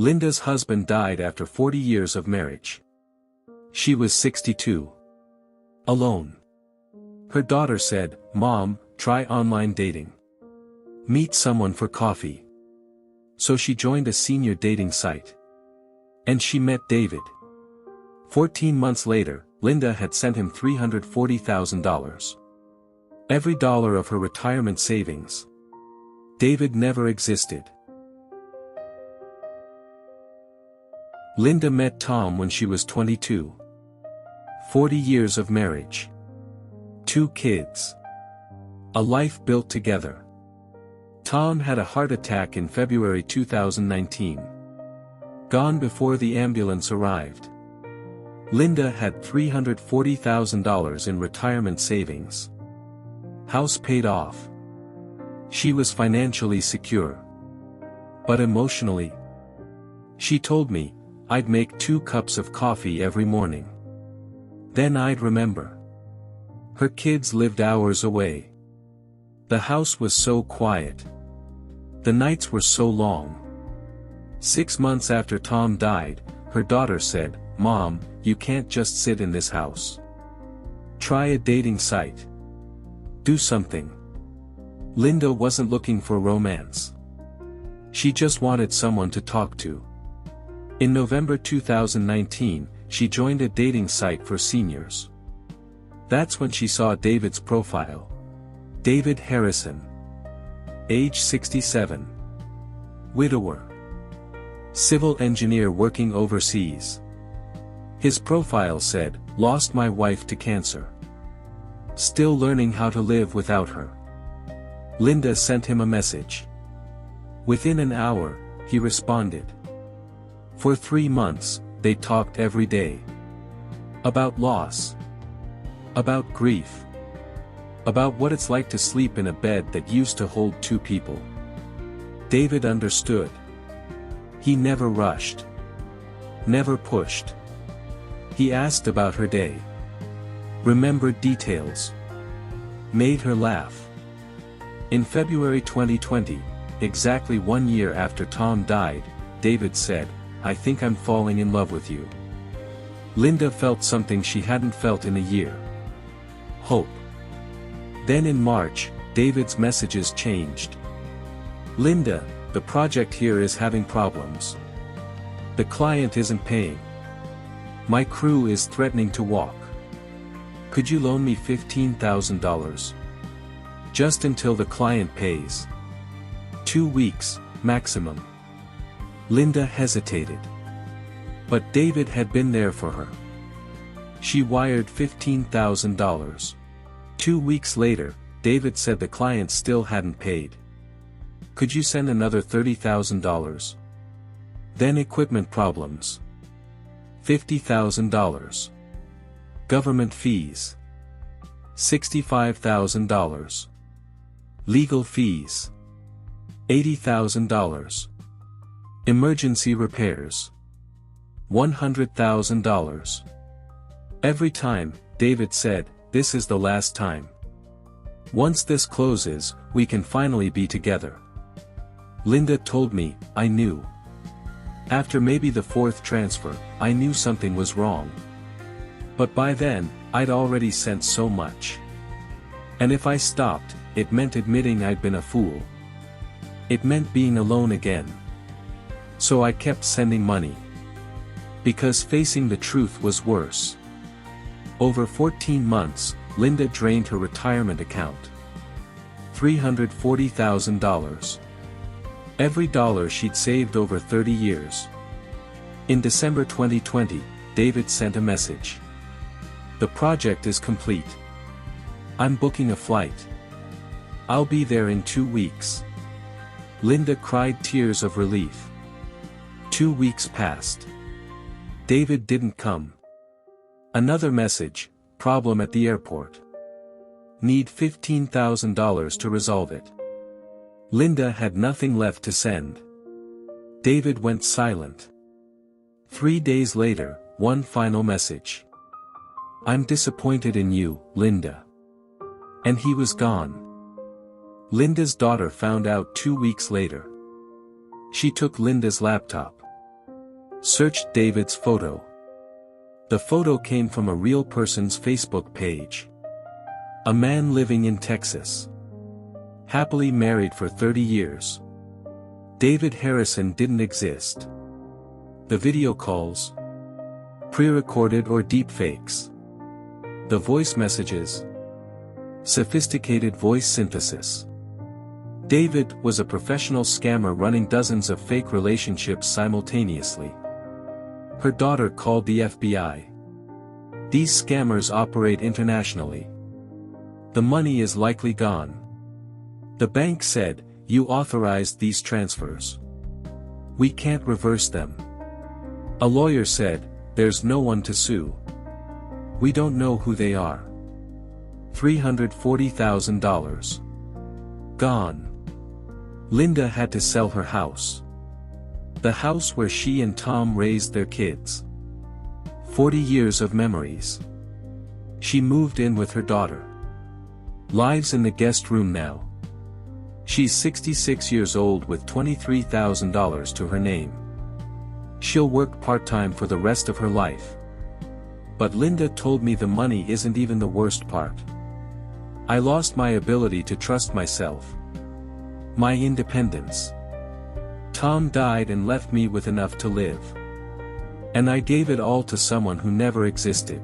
Linda's husband died after 40 years of marriage. She was 62. Alone. Her daughter said, "Mom, try online dating. Meet someone for coffee." So she joined a senior dating site. And she met David. 14 months later, Linda had sent him $340,000. Every dollar of her retirement savings. David never existed. Linda met Tom when she was 22. 40 years of marriage. 2 kids. A life built together. Tom had a heart attack in February 2019. Gone before the ambulance arrived. Linda had $340,000 in retirement savings. House paid off. She was financially secure. But emotionally? She told me, "I'd make 2 cups of coffee every morning. Then I'd remember." Her kids lived hours away. The house was so quiet. The nights were so long. 6 months after Tom died, her daughter said, "Mom, you can't just sit in this house. Try a dating site. Do something." Linda wasn't looking for romance. She just wanted someone to talk to. In November 2019, she joined a dating site for seniors. That's when she saw David's profile. David Harrison. Age 67. Widower. Civil engineer working overseas. His profile said, "Lost my wife to cancer. Still learning how to live without her." Linda sent him a message. Within an hour, he responded. For 3 months, they talked every day. About loss. About grief. About what it's like to sleep in a bed that used to hold 2 people. David understood. He never rushed. Never pushed. He asked about her day. Remembered details. Made her laugh. In February 2020, exactly 1 year after Tom died, David said, "I think I'm falling in love with you." Linda felt something she hadn't felt in a year. Hope. Then in March, David's messages changed. "Linda, the project here is having problems. The client isn't paying. My crew is threatening to walk. Could you loan me $15,000? Just until the client pays. 2 weeks, maximum." Linda hesitated. But David had been there for her. She wired $15,000. 2 weeks later, David said the client still hadn't paid. "Could you send another $30,000? Then equipment problems. $50,000. Government fees. $65,000. Legal fees. $80,000. Emergency repairs. $100,000. Every time, David said, "This is the last time. Once this closes, we can finally be together." Linda told me, "I knew. After maybe the 4th transfer, I knew something was wrong. But by then, I'd already sent so much. And if I stopped, it meant admitting I'd been a fool. It meant being alone again. So I kept sending money. Because facing the truth was worse." Over 14 months, Linda drained her retirement account. $340,000. Every dollar she'd saved over 30 years. In December 2020, David sent a message. "The project is complete. I'm booking a flight. I'll be there in 2 weeks." Linda cried tears of relief. 2 weeks passed. David didn't come. Another message, "Problem at the airport. Need $15,000 to resolve it." Linda had nothing left to send. David went silent. 3 days later, one final message. "I'm disappointed in you, Linda." And he was gone. Linda's daughter found out 2 weeks later. She took Linda's laptop. Searched David's photo. The photo came from a real person's Facebook page. A man living in Texas. Happily married for 30 years. David Harrison didn't exist. The video calls. Pre-recorded or deepfakes. The voice messages. Sophisticated voice synthesis. David was a professional scammer running dozens of fake relationships simultaneously. Her daughter called the FBI. These scammers operate internationally. The money is likely gone. The bank said, "You authorized these transfers. We can't reverse them." A lawyer said, "There's no one to sue. We don't know who they are." $340,000. Gone. Linda had to sell her house. The house where she and Tom raised their kids. 40 years of memories. She moved in with her daughter. Lives in the guest room now. She's 66 years old with $23,000 to her name. She'll work part-time for the rest of her life. But Linda told me the money isn't even the worst part. I lost my ability to trust myself. My independence. Tom died and left me with enough to live. And I gave it all to someone who never existed.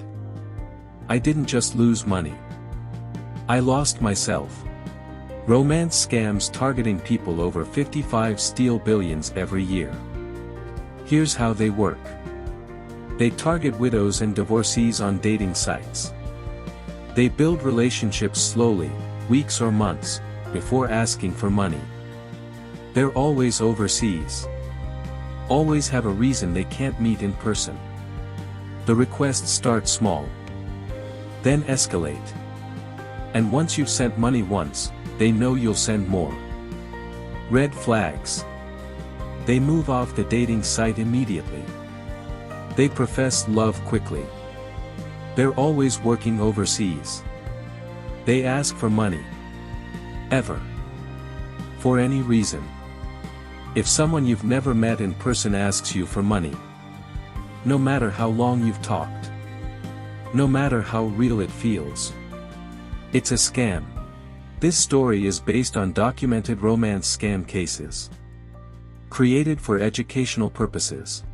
I didn't just lose money. I lost myself. Romance scams targeting people over 55 steal billions every year. Here's how they work. They target widows and divorcees on dating sites. They build relationships slowly, weeks or months, before asking for money. They're always overseas. Always have a reason they can't meet in person. The requests start small. Then escalate. And once you've sent money once, they know you'll send more. Red flags. They move off the dating site immediately. They profess love quickly. They're always working overseas. They ask for money. Ever. For any reason. If someone you've never met in person asks you for money, no matter how long you've talked, no matter how real it feels, it's a scam. This story is based on documented romance scam cases. Created for educational purposes.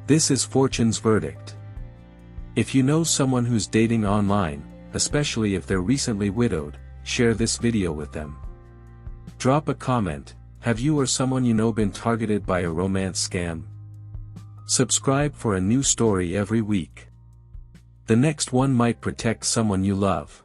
This is Fortune's verdict. If you know someone who's dating online, especially if they're recently widowed, share this video with them. Drop a comment. Have you or someone you know been targeted by a romance scam? Subscribe for a new story every week. The next one might protect someone you love.